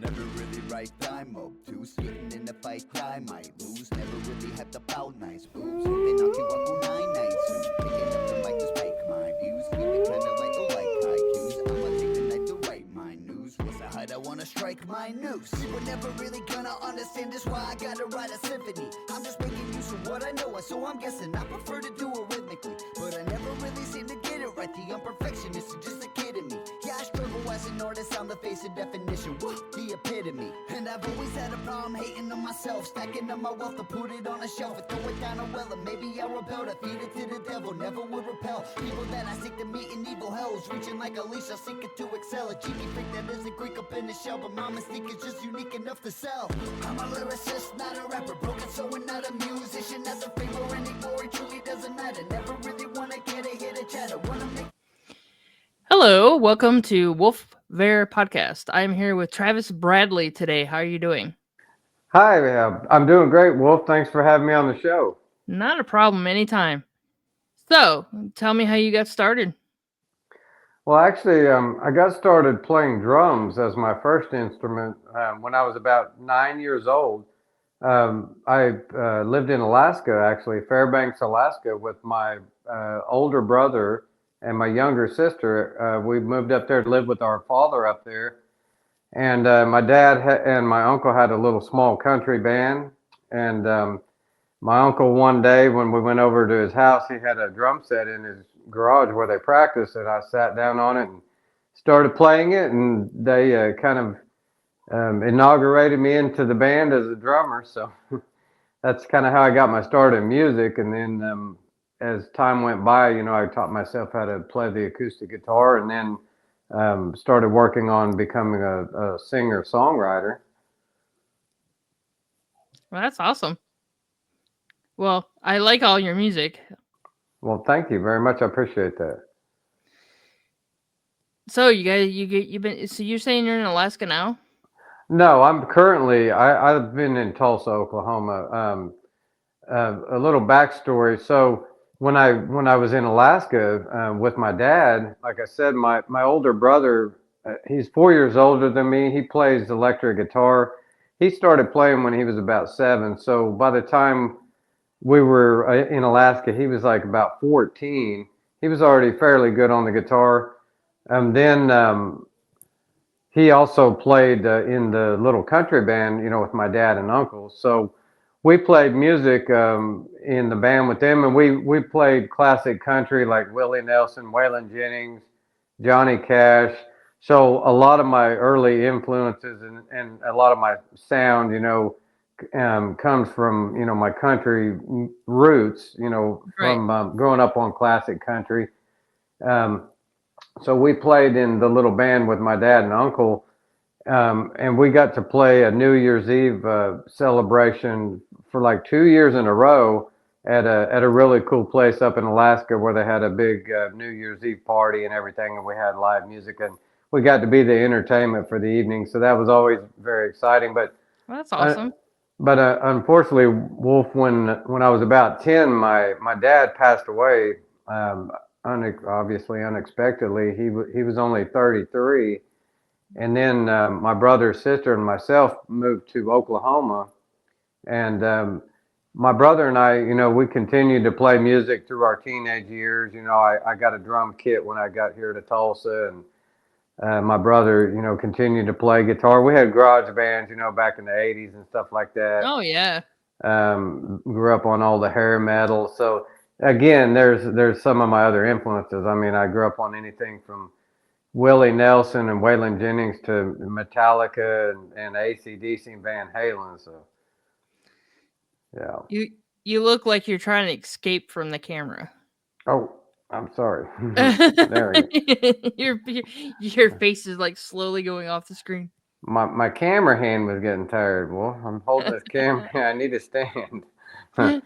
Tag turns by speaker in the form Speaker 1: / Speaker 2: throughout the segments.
Speaker 1: never really right time obtuse. Getting in the fight, I might lose. Never really had the bout nice boobs. Flipping out to Waku 992. Picking up the mic to spike my views. Keep it kinda like haikus. I'ma take the night to write my news. What's the height? I wanna strike my noose. We're never really gonna understand this, why I gotta write a symphony. I'm just making use of what I know, so I'm guessing I prefer to do it rhythmically. But I never really seem to get it right. The imperfectionist is just a kid in me. Yeah, I struggle as an artist, I'm the face of definition, woo, the epitome. And I've always had a problem hating on myself, stacking up my wealth to put it on a shelf and throw it down a well. And maybe I rebel to feed it to the devil, never would repel people that I seek to meet in evil hells. Reaching like a leash, I seek it to excel. A cheeky freak that isn't Greek up in the shell, but my mystique is just unique enough to sell. I'm a lyricist, not a rapper, broken so and not a musician. Not the favor anymore, it truly doesn't matter. Never really wanna get a hit of chatter, wanna make.
Speaker 2: Hello, welcome to Wolf Vair Podcast. I'm here with Travis Bradley today. How are you doing?
Speaker 3: Hi, I'm doing great, Wolf. Thanks for having me on the show.
Speaker 2: Not a problem, anytime. So, tell me how you got started.
Speaker 3: Well, actually, I got started playing drums as my first instrument when I was about 9 years old. I lived in Alaska, actually, Fairbanks, Alaska, with my older brother and my younger sister. We moved up there to live with our father up there. And my dad and my uncle had a little small country band. And my uncle, one day when we went over to his house, he had a drum set in his garage where they practiced. And I sat down on it and started playing it. And they kind of inaugurated me into the band as a drummer. So that's kind of how I got my start in music. And then as time went by, I taught myself how to play the acoustic guitar, and then started working on becoming a singer-songwriter.
Speaker 2: Well, that's awesome. Well, I like all your music.
Speaker 3: Well, thank you very much. I appreciate that.
Speaker 2: So, you've been. So you're saying you're in Alaska now?
Speaker 3: No, I've been in Tulsa, Oklahoma. A little backstory. So when I was in Alaska with my dad, like I said, my older brother, he's 4 years older than me. He plays electric guitar. He started playing when he was about 7. So by the time we were in Alaska, he was like about 14. He was already fairly good on the guitar. And then he also played in the little country band, with my dad and uncle. So we played music in the band with them, and we played classic country like Willie Nelson, Waylon Jennings, Johnny Cash. So a lot of my early influences and a lot of my sound, comes from my country roots,
Speaker 2: Right.
Speaker 3: from growing up on classic country. Um, so we played in the little band with my dad and uncle, and we got to play a New Year's Eve celebration for like 2 years in a row at a really cool place up in Alaska where they had a big New Year's Eve party and everything, and we had live music, and we got to be the entertainment for the evening. So that was always very exciting.
Speaker 2: Well, that's
Speaker 3: Uh,
Speaker 2: awesome.
Speaker 3: unfortunately, Wolf, when I was about 10, my dad passed away. Obviously unexpectedly. He was only 33. And then my brother, sister, and myself moved to Oklahoma. And my brother and I, we continued to play music through our teenage years. I got a drum kit when I got here to Tulsa, and my brother, continued to play guitar. We had garage bands, back in the 80s and stuff like that.
Speaker 2: Oh yeah.
Speaker 3: Grew up on all the hair metal. So again, there's some of my other influences. I mean, I grew up on anything from Willie Nelson and Waylon Jennings to Metallica and AC/DC and Van Halen. So yeah.
Speaker 2: You look like you're trying to escape from the camera.
Speaker 3: Oh, I'm sorry. There we go.
Speaker 2: your face is like slowly going off the screen.
Speaker 3: My camera hand was getting tired. Well, I'm holding this camera. I need to stand. But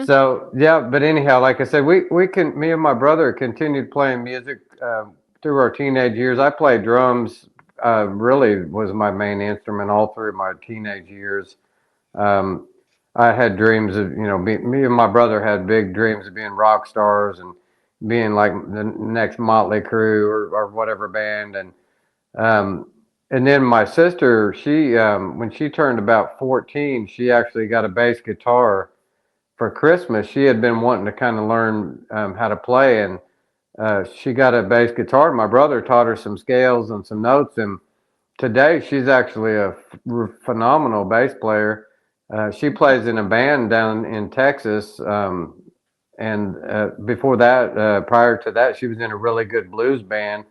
Speaker 3: so yeah. But anyhow, like I said, me and my brother continued playing music through our teenage years. I played drums. Really was my main instrument all through my teenage years. Um, I had dreams of, me and my brother had big dreams of being rock stars and being like the next Motley Crue or whatever band. And um, and then my sister, she when she turned about 14, she actually got a bass guitar for Christmas. She had been wanting to kind of learn how to play, and she got a bass guitar. My brother taught her some scales and some notes, and today she's actually a phenomenal bass player. She plays in a band down in Texas, and before that, prior to that, she was in a really good blues band.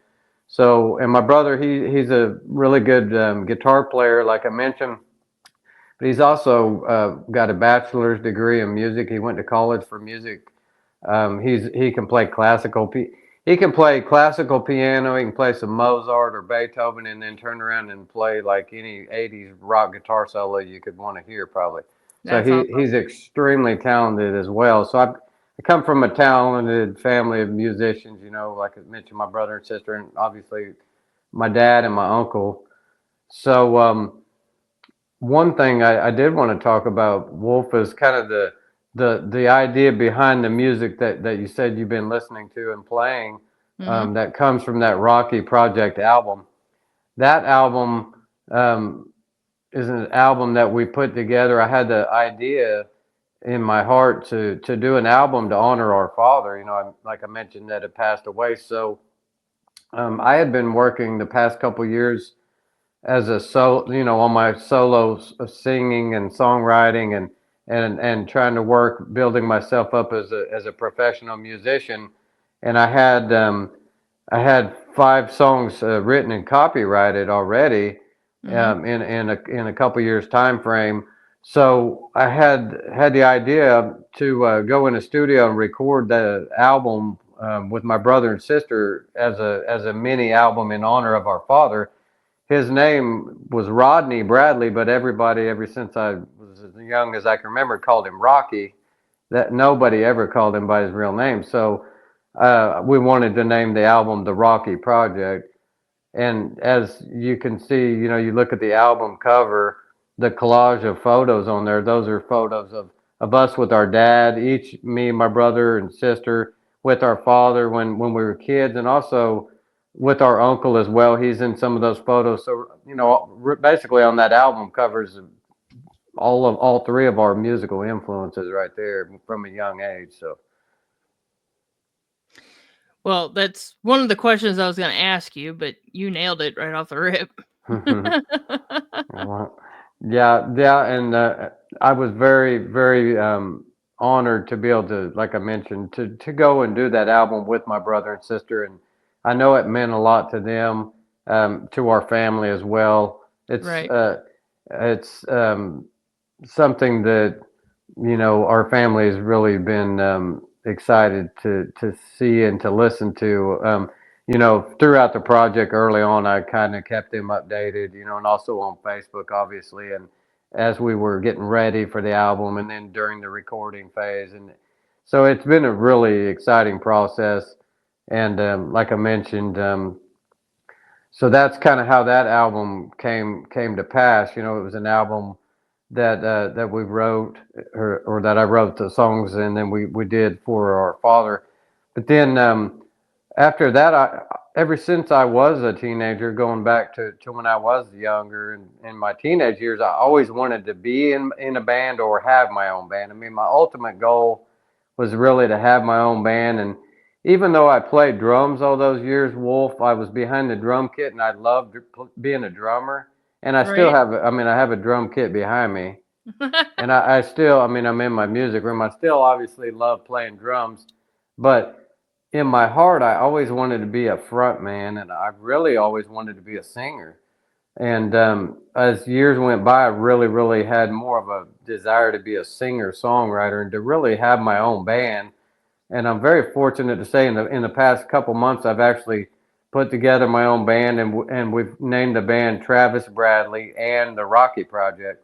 Speaker 3: So, and my brother, he's a really good guitar player, like I mentioned, but he's also got a bachelor's degree in music. He went to college for music. He can play he can play classical piano. He can play some Mozart or Beethoven, and then turn around and play like any '80s rock guitar solo you could want to hear, probably. So
Speaker 2: That's awesome.
Speaker 3: he's extremely talented as well. So I come from a talented family of musicians. You know, like I mentioned, my brother and sister, and obviously my dad and my uncle. So one thing I did want to talk about, Wolf, is kind of the idea behind the music that you said you've been listening to and playing,
Speaker 2: Hmm.
Speaker 3: that comes from that Rocky Project album. That album is an album that we put together. I had the idea in my heart to do an album to honor our father. You know, like I mentioned, that had passed away. So I had been working the past couple years as a on my solo singing and songwriting, and trying to work building myself up as a professional musician. And I had 5 songs written and copyrighted already,
Speaker 2: Hmm.
Speaker 3: in a couple years time frame. So I had the idea to go in a studio and record the album with my brother and sister as a mini album in honor of our father. His name was Rodney Bradley, but everybody, ever since I was as young as I can remember, called him Rocky. That nobody ever called him by his real name. So we wanted to name the album the Rocky Project. And as you can see, you look at the album cover, the collage of photos on there. Those are photos of us with our dad, each me, my brother and sister, with our father when we were kids, and also with our uncle as well. He's in some of those photos. So basically on that album covers all 3 of our musical influences right there from a young age. So
Speaker 2: Well, that's one of the questions I was going to ask you, but you nailed it right off the rip.
Speaker 3: well, yeah, and I was very, very honored to be able to, like I mentioned, to go and do that album with my brother and sister, and I know it meant a lot to them, to our family as well.
Speaker 2: Right.
Speaker 3: It's something that our family has really been excited to see and to listen to. Throughout the project early on, I kind of kept them updated, and also on Facebook, obviously, and as we were getting ready for the album, and then during the recording phase, and so it's been a really exciting process. And like I mentioned, so that's kind of how that album came to pass. It was an album that we wrote, or that I wrote the songs, and then we did for our father. But then after that, ever since I was a teenager, going back to when I was younger, and in my teenage years, I always wanted to be in a band or have my own band. I mean, my ultimate goal was really to have my own band. And even though I played drums all those years, Wolf, I was behind the drum kit, and I loved being a drummer. And I still
Speaker 2: Right.
Speaker 3: have, I mean, I have a drum kit behind me, and I still, I mean, I'm in my music room. I still obviously love playing drums, but in my heart, I always wanted to be a front man, and I really always wanted to be a singer. And as years went by, I really, really had more of a desire to be a singer songwriter and to really have my own band. And I'm very fortunate to say, in the past couple months, I've actually put together my own band, and we've named the band Travis Bradley and the Rocky Project.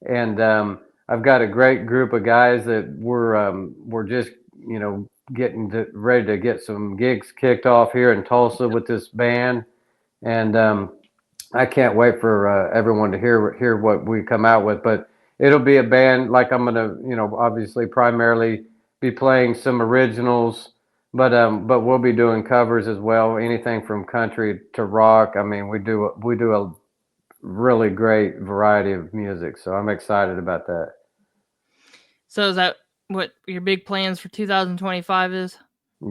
Speaker 3: And I've got a great group of guys that we're just getting ready to get some gigs kicked off here in Tulsa with this band, and I can't wait for everyone to hear what we come out with. But it'll be a band, like I'm gonna obviously primarily be playing some originals, but we'll be doing covers as well. Anything from country to rock. I mean, we do a really great variety of music. So I'm excited about that.
Speaker 2: So is that what your big plans for 2025 is?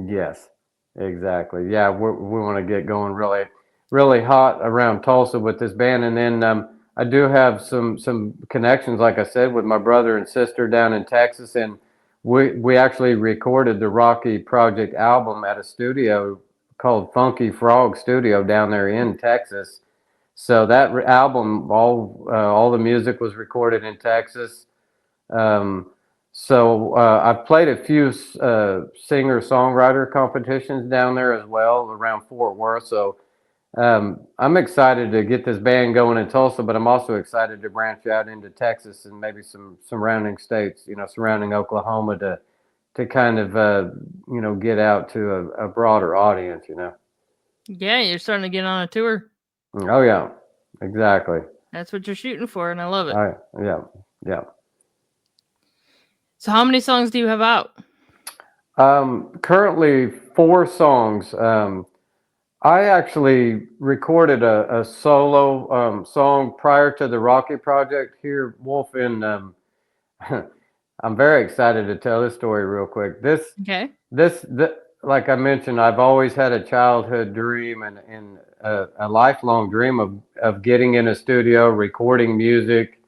Speaker 3: Yes, exactly. Yeah, we want to get going really, really hot around Tulsa with this band, and then I do have some connections, like I said, with my brother and sister down in Texas, and we actually recorded the Rocky Project album at a studio called Funky Frog Studio down there in Texas. So that album, all the music was recorded in Texas. Um, so I've played a few singer-songwriter competitions down there as well around Fort Worth. So I'm excited to get this band going in Tulsa, but I'm also excited to branch out into Texas and maybe some surrounding states, surrounding Oklahoma to kind of get out to a broader audience.
Speaker 2: Yeah, you're starting to get on a tour.
Speaker 3: Oh yeah, exactly.
Speaker 2: That's what you're shooting for, and I love it.
Speaker 3: Yeah, yeah.
Speaker 2: So how many songs do you have out?
Speaker 3: Currently 4 songs. I actually recorded a solo song prior to the Rocky Project here, Wolf. And I'm very excited to tell this story real quick.
Speaker 2: Okay.
Speaker 3: Like I mentioned, I've always had a childhood dream and a lifelong dream of getting in a studio, recording music,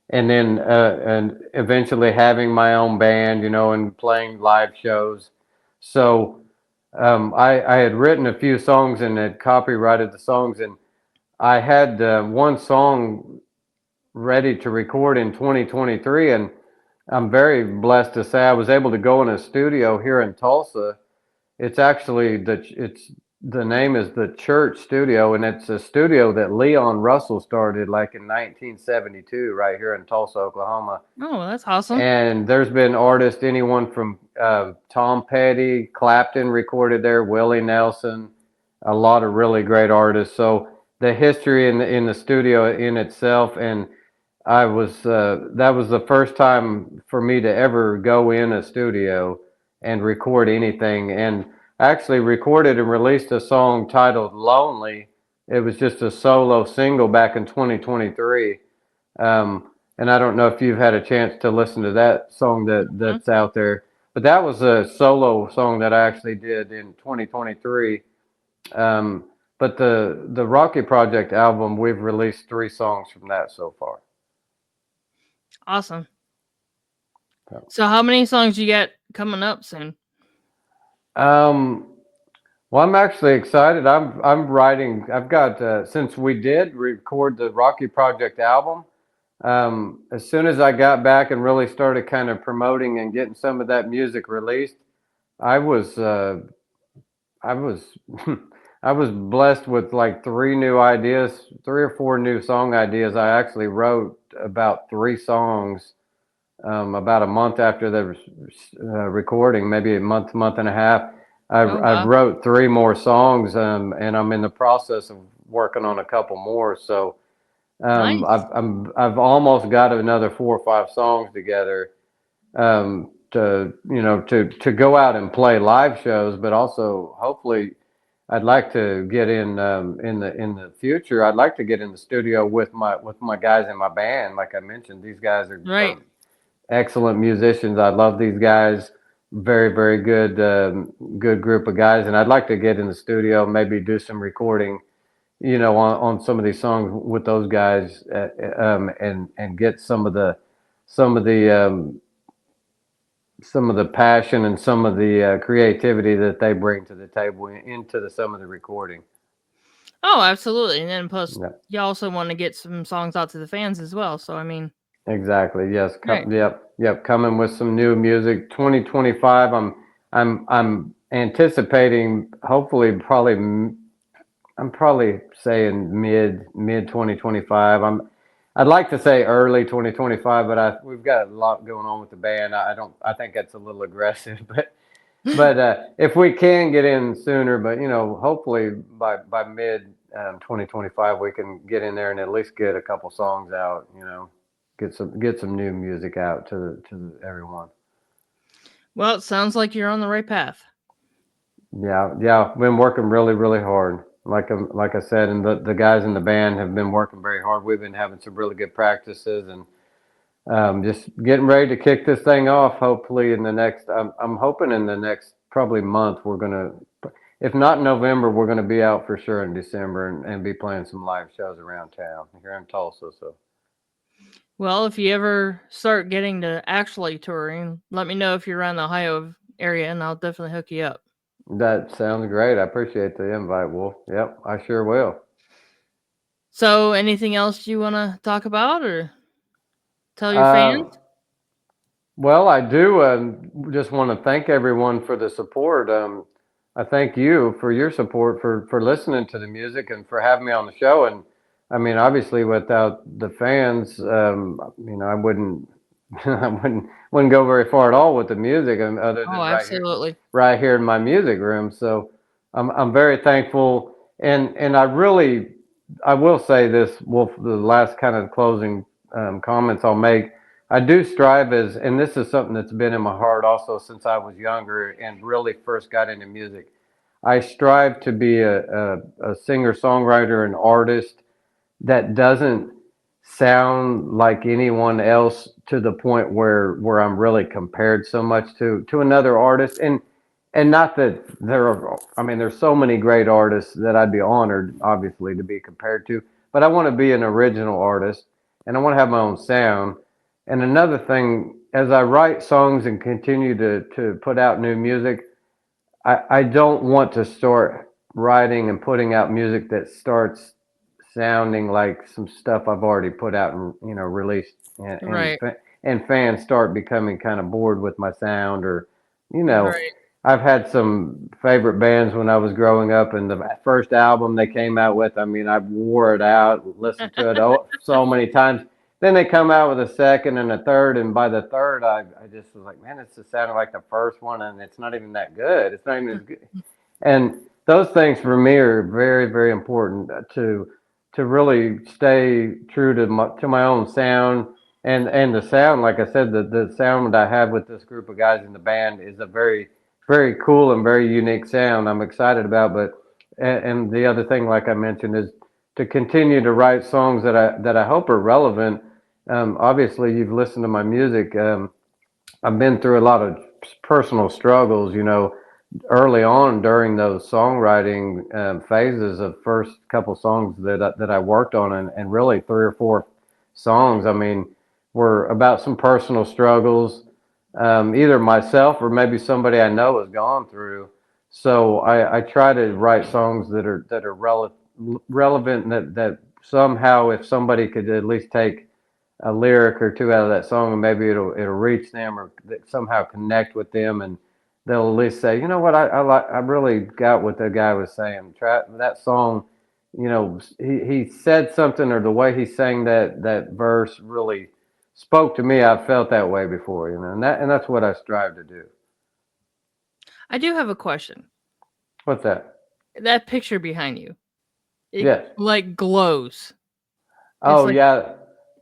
Speaker 3: and then and eventually having my own band, and playing live shows. So I had written a few songs and had copyrighted the songs, and I had one song ready to record in 2023, and I'm very blessed to say I was able to go in a studio here in Tulsa. It's actually the name is the Church Studio, and it's a studio that Leon Russell started like in 1972 right here in Tulsa, Oklahoma.
Speaker 2: Oh, well, that's awesome.
Speaker 3: And there's been artists, anyone from Tom Petty, Clapton recorded there, Willie Nelson, a lot of really great artists. So the history in the studio in itself, and that was the first time for me to ever go in a studio and record anything. And I actually recorded and released a song titled "Lonely." It was just a solo single back in 2023. And I don't know if you've had a chance to listen to that song that's out there, but that was a solo song that I actually did in 2023. But the Rocky Project album, we've released 3 songs from that so far.
Speaker 2: Awesome. So how many songs you got coming up soon?
Speaker 3: Well, I'm actually excited. I'm writing. I've got since we did record the Rocky Project album. As soon as I got back and really started kind of promoting and getting some of that music released, I was I was I was blessed with like 3 new ideas, 3 or 4 new song ideas. I actually wrote about 3 songs about a month after the recording, maybe a month and a half. I
Speaker 2: Oh, wow.
Speaker 3: wrote 3 more songs, and I'm in the process of working on a couple more. So
Speaker 2: Nice.
Speaker 3: I've almost got another 4 or 5 songs together to go out and play live shows, but also hopefully I'd like to get in the future. I'd like to get in the studio with my guys in my band. Like I mentioned, these guys
Speaker 2: Right.
Speaker 3: are excellent musicians. I love these guys. Very, very good, good group of guys. And I'd like to get in the studio, maybe do some recording, on some of these songs with those guys, and get some of the some of the passion and some of the creativity that they bring to the table into some of the recording.
Speaker 2: Oh, absolutely. And then plus,
Speaker 3: Yeah.
Speaker 2: you also want to get some songs out to the fans as well. So, I mean,
Speaker 3: Exactly. Yes.
Speaker 2: right.
Speaker 3: Yep. Coming with some new music. 2025. I'm anticipating. Hopefully, I'm probably saying mid 2025. I'd like to say early 2025, but we've got a lot going on with the band. I think that's a little aggressive, but if we can get in sooner, but hopefully by mid 2025 we can get in there and at least get a couple songs out. Get some new music out to everyone.
Speaker 2: Well, it sounds like you're on the right path.
Speaker 3: Yeah. Been working really, really hard. Like I said, and the guys in the band have been working very hard. We've been having some really good practices and just getting ready to kick this thing off. Hopefully, in the next, I'm hoping in the next probably month we're gonna, if not November, we're gonna be out for sure in December and be playing some live shows around town here in Tulsa. So
Speaker 2: Well, if you ever start getting to actually touring, let me know if you're around the Ohio area, and I'll definitely hook you up.
Speaker 3: that sounds great. I appreciate the invite, Wolf. Yep, I sure will.
Speaker 2: So, anything else you want to talk about or tell your fans?
Speaker 3: Uh, Well, I do just want to thank everyone for the support. I thank you for your support for listening to the music and for having me on the show. And I mean, obviously, without the fans, I wouldn't, I wouldn't go very far at all with the music, other
Speaker 2: Oh,
Speaker 3: than
Speaker 2: absolutely.
Speaker 3: right here in my music room. So I'm very thankful, and I will say this, Wolf. The last kind of closing comments I'll make. I do strive and this is something that's been in my heart also since I was younger and really first got into music. I strive to be a singer songwriter, an artist that doesn't sound like anyone else to the point where I'm really compared so much to another artist. And not that I mean, there's so many great artists that I'd be honored, obviously, to be compared to, but I want to be an original artist and I want to have my own sound. And another thing, as I write songs and continue to put out new music, I don't want to start writing and putting out music that starts sounding like some stuff I've already put out and released,
Speaker 2: Right.
Speaker 3: and fans start becoming kind of bored with my sound, or you know
Speaker 2: Right.
Speaker 3: I've had some favorite bands when I was growing up, and the first album they came out with, I mean, I wore it out, listened to it so many times. Then they come out with a second and a third, and by the third, I just was like, man, it's just sounding like the first one, and it's not even that good. It's not even as good. And those things for me are very, very important to really stay true to my own sound. And the sound, like I said, the sound that I have with this group of guys in the band is a very, very cool and very unique sound I'm excited about. But and the other thing, like I mentioned, is to continue to write songs that I hope are relevant. Obviously, you've listened to my music. I've been through a lot of personal struggles, early on during those songwriting phases of first couple songs that I worked on, and really three or four songs, I mean, were about some personal struggles, either myself or maybe somebody I know has gone through. So I try to write songs that are relevant, and that somehow, if somebody could at least take a lyric or two out of that song, and maybe it'll reach them, or somehow connect with them, and they'll at least say, you know what, I really got what the guy was saying. That song, he said something, or the way he sang that verse really spoke to me. I've felt that way before, and that's what I strive to do.
Speaker 2: I do have a question.
Speaker 3: What's that?
Speaker 2: That picture behind you, it
Speaker 3: Yes.
Speaker 2: like glows. It's
Speaker 3: Oh
Speaker 2: like,
Speaker 3: yeah,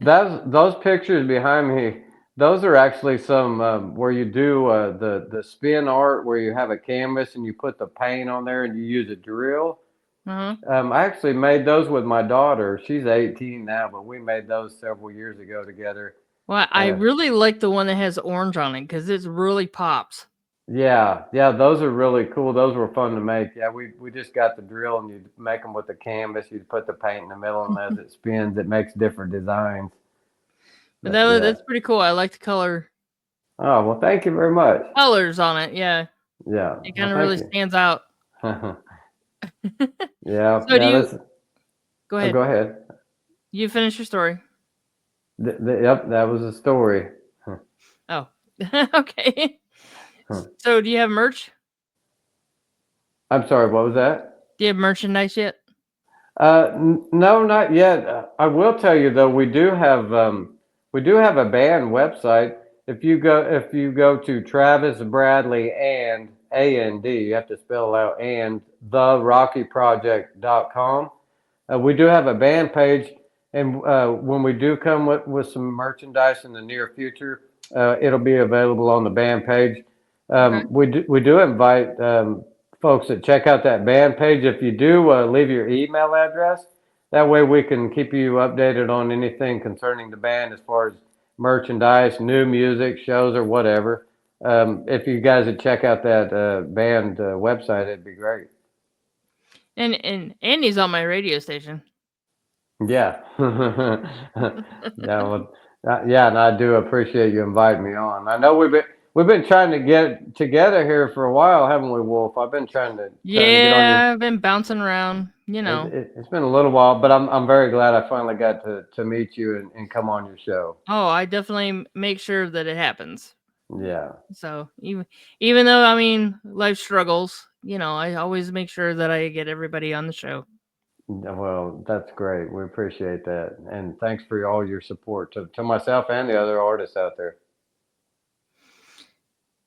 Speaker 3: those pictures behind me. Those are actually some where you do the spin art, where you have a canvas and you put the paint on there and you use a drill.
Speaker 2: uh-huh.
Speaker 3: I actually made those with my daughter. She's 18 now, but we made those several years ago together.
Speaker 2: Well, I
Speaker 3: Uh,
Speaker 2: really like the one that has orange on it because it really pops.
Speaker 3: yeah, those are really cool. Those were fun to make. Yeah, we just got the drill and you make them with the canvas. You put the paint in the middle, and as it spins, it makes different designs.
Speaker 2: But
Speaker 3: But yeah.
Speaker 2: that's pretty cool. I like the
Speaker 3: Oh well, thank you very much.
Speaker 2: colors on it. Yeah,
Speaker 3: Yeah.
Speaker 2: it
Speaker 3: Well,
Speaker 2: kind of
Speaker 3: thank
Speaker 2: really
Speaker 3: you.
Speaker 2: stands out.
Speaker 3: Yeah.
Speaker 2: So do
Speaker 3: Yeah.
Speaker 2: you
Speaker 3: That's.
Speaker 2: go
Speaker 3: Oh,
Speaker 2: ahead?
Speaker 3: go ahead.
Speaker 2: You finish your story.
Speaker 3: Yep. That was a story.
Speaker 2: Oh, okay.
Speaker 3: Huh.
Speaker 2: So do you have merch?
Speaker 3: I'm sorry. What was that?
Speaker 2: Do you have merchandise yet?
Speaker 3: No, not yet. I will tell you though, we do have a band website. If you go to Travis Bradley and you have to spell out and therockyproject.com. We do have a band page, and when we do come with some merchandise in the near future, it'll be available on the band page.
Speaker 2: Okay.
Speaker 3: We do invite folks that check out that band page. If you do, leave your email address. That way we can keep you updated on anything concerning the band as far as merchandise, new music, shows, or whatever. If you guys would check out that band website, it'd be great.
Speaker 2: And Andy's on my radio station.
Speaker 3: Yeah. Yeah, well, yeah, and I do appreciate you inviting me on. I know we've been trying to get together here for a while, haven't we, Wolf? I've been trying to get on your.
Speaker 2: Yeah, I've been bouncing around, you know.
Speaker 3: It's been a little while, but I'm very glad I finally got to meet you and come on your show.
Speaker 2: Oh, I definitely make sure that it happens.
Speaker 3: Yeah.
Speaker 2: So even though I mean life struggles, you know, I always make sure that I get everybody on the show.
Speaker 3: Well, that's great. We appreciate that, and thanks for all your support to myself and the other artists out there.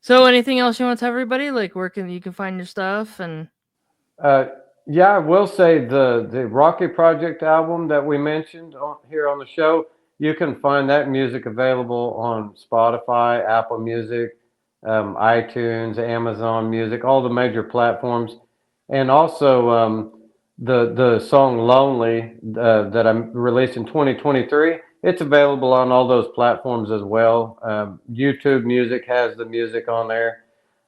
Speaker 2: So anything else you want to tell everybody? Like where can you can find your stuff and
Speaker 3: Uh, yeah, I will say the Rocky Project album that we mentioned here on the show, you can find that music available on Spotify, Apple Music, iTunes, Amazon Music, all the major platforms, and also the song "Lonely" that I released in 2023. It's available on all those platforms as well. YouTube Music has the music on there.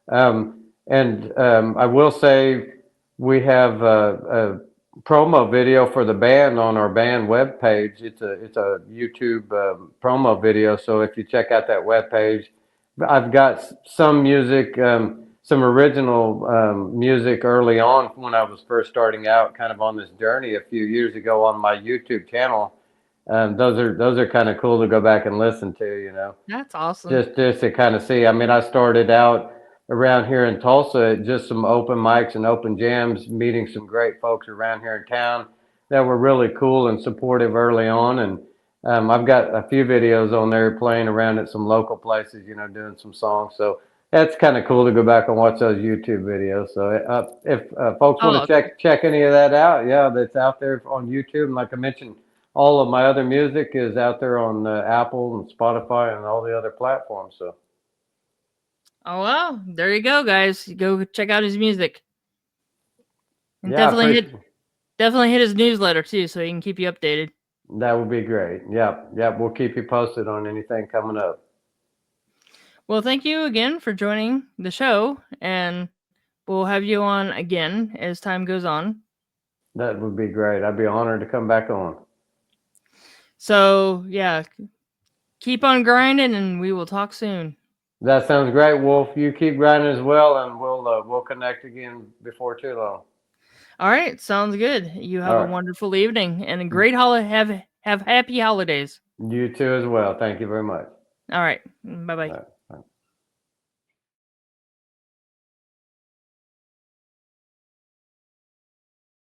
Speaker 3: And I will say we have a promo video for the band on our band webpage. It's a YouTube promo video. So if you check out that webpage, I've got some music, some original music early on when I was first starting out, kind of on this journey a few years ago on my YouTube channel. Those are kind of cool to go back and listen to.
Speaker 2: that's awesome.
Speaker 3: Just to kind of see. I mean, I started out around here in Tulsa at just some open mics and open jams, meeting some great folks around here in town that were really cool and supportive early on. And I've got a few videos on there playing around at some local places, doing some songs. So that's kind of cool to go back and watch those YouTube videos. So if folks want to check any of that out, yeah, that's out there on YouTube. And like I mentioned, all of my other music is out there on Apple and Spotify and all the other platforms. So.
Speaker 2: Oh well, there you go, guys. You go check out his music. And
Speaker 3: Yeah,
Speaker 2: definitely hit his newsletter too, so he can keep you updated.
Speaker 3: That would be great. Yep. We'll keep you posted on anything coming up.
Speaker 2: Well, thank you again for joining the show, and we'll have you on again as time goes on.
Speaker 3: That would be great. I'd be honored to come back on.
Speaker 2: So yeah, keep on grinding, and we will talk soon.
Speaker 3: That sounds great, Wolf. You keep grinding as well, and we'll connect again before too long.
Speaker 2: All right, sounds good. You have a wonderful evening and a great holiday. Have happy holidays.
Speaker 3: You too as well. Thank you very much.
Speaker 2: All right, bye bye.
Speaker 3: All right.